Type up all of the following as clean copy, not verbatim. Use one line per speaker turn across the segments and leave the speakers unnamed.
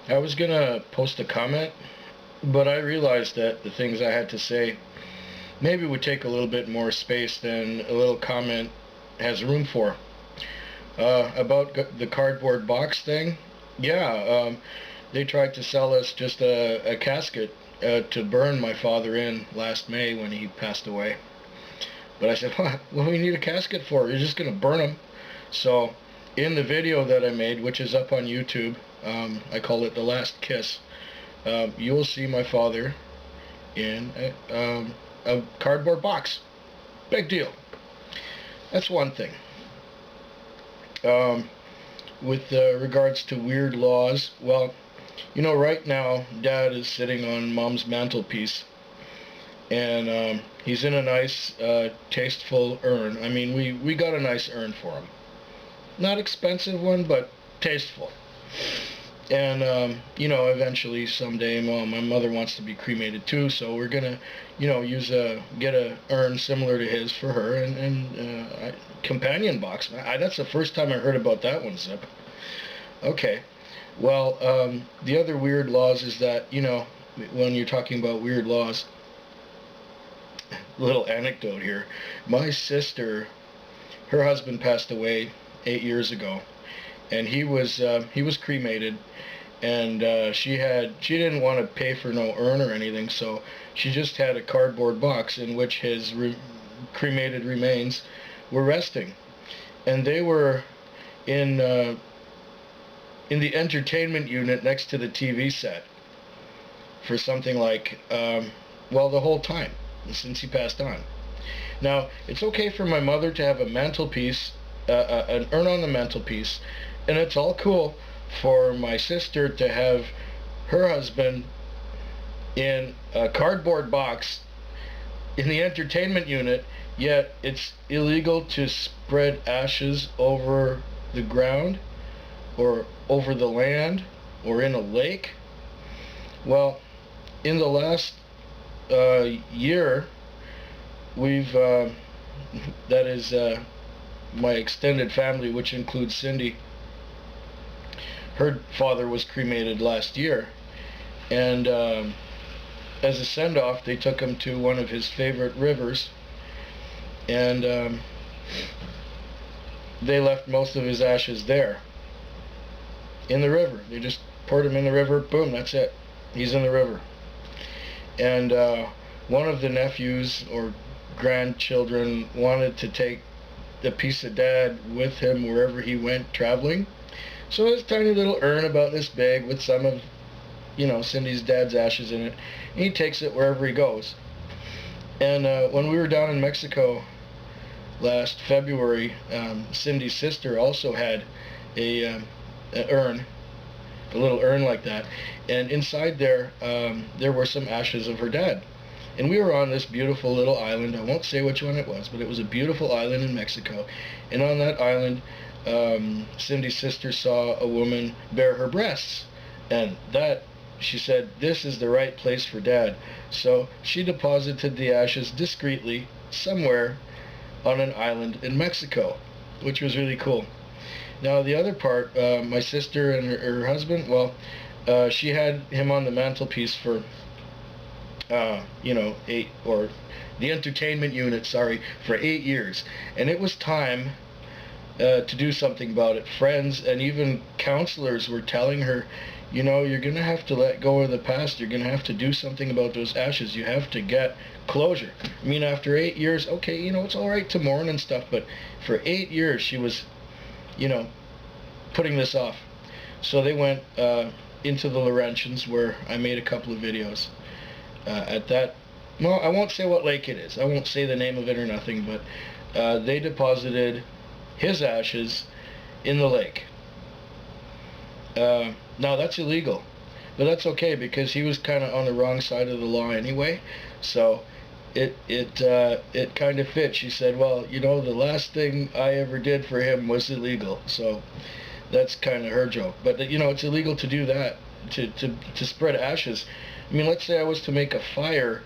I was gonna post a comment, but I realized that the things I had to say maybe would take a little bit more space than a little comment has room for. About the cardboard box thing, yeah, they tried to sell us just a casket to burn my father in last May when he passed away. But I said, what do we need a casket for? You're just going to burn him. So, in the video that I made, which is up on YouTube, I call it The Last Kiss, you will see my father in a cardboard box. Big deal. That's one thing. Um, with regards to weird laws, well, right now, Dad is sitting on Mom's mantelpiece, and he's in a nice, tasteful urn. I mean, we got a nice urn for him. Not expensive one, but tasteful. And eventually someday, my mother wants to be cremated too, so we're gonna, get a urn similar to his for her, and companion box. That's the first time I heard about that one, Zip. Okay. Well, the other weird laws is that, when you're talking about weird laws, little anecdote here. My sister, her husband passed away 8 years ago, and he was cremated, and she didn't want to pay for no urn or anything, so she just had a cardboard box in which his cremated remains were resting, and they were in the entertainment unit next to the TV set for something like, the whole time since he passed on. Now, it's okay for my mother to have a mantelpiece, an urn on the mantelpiece, and it's all cool for my sister to have her husband in a cardboard box in the entertainment unit, yet it's illegal to spread ashes over the ground or over the land or in a lake. Well, in the last year, we've that is my extended family, which includes Cindy. Her father was cremated last year, and as a send-off, they took him to one of his favorite rivers, and they left most of his ashes there in the river. They just poured him in the river. Boom, that's it. He's in the river. And one of the nephews or grandchildren wanted to take the piece of Dad with him wherever he went traveling. So this tiny little urn about this big with some of, Cindy's dad's ashes in it. And he takes it wherever he goes. And when we were down in Mexico last February, Cindy's sister also had an urn, a little urn like that, and inside there were some ashes of her dad. And we were on this beautiful little island. I won't say which one it was, but it was a beautiful island in Mexico. And on that island, Cindy's sister saw a woman bare her breasts, and she said, this is the right place for Dad. So she deposited the ashes discreetly somewhere on an island in Mexico, which was really cool. Now the other part, my sister and her husband, she had him on the mantelpiece for, 8, or the entertainment unit, for 8 years. And it was time to do something about it. Friends and even counselors were telling her, you're going to have to let go of the past. You're going to have to do something about those ashes. You have to get closure. I mean, after 8 years, okay, it's all right to mourn and stuff, but for 8 years she was, putting this off. So they went into the Laurentians, where I made a couple of videos at that. Well, I won't say what lake it is. I won't say the name of it or nothing, but they deposited his ashes in the lake. Now that's illegal, but that's okay because he was kind of on the wrong side of the law anyway. So it kind of fit. She said, well, the last thing I ever did for him was illegal. So that's kind of her joke. But it's illegal to do that, to spread ashes. I mean, let's say I was to make a fire,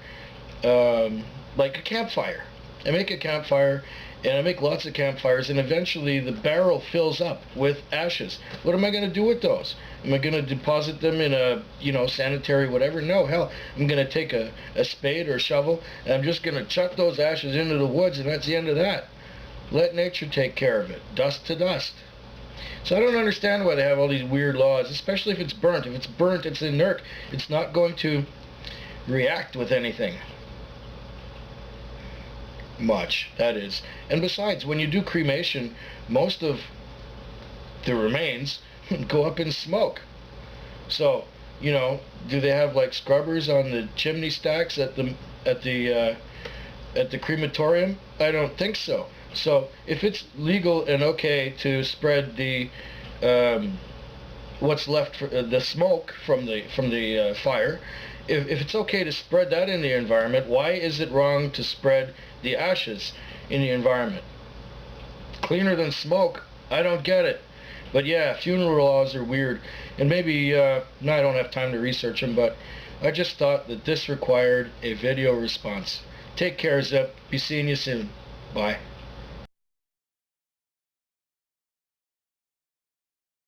like a campfire. I make a campfire, and I make lots of campfires, and eventually the barrel fills up with ashes. What am I going to do with those? Am I going to deposit them in a, sanitary whatever? No, hell, I'm going to take a spade or a shovel, and I'm just going to chuck those ashes into the woods, and that's the end of that. Let nature take care of it. Dust to dust. So I don't understand why they have all these weird laws, especially if it's burnt. If it's burnt, it's inert. It's not going to react with anything. Much, that is. And besides, when you do cremation, most of the remains go up in smoke. So, do they have like scrubbers on the chimney stacks at the crematorium? I don't think so. So if it's legal and okay to spread the what's left for, the smoke from the fire, if it's okay to spread that in the environment, why is it wrong to spread the ashes in the environment? Cleaner than smoke? I don't get it. But yeah, funeral laws are weird, and maybe I don't have time to research them, but I just thought that this required a video response. Take care, Zip. Be seeing you soon. Bye.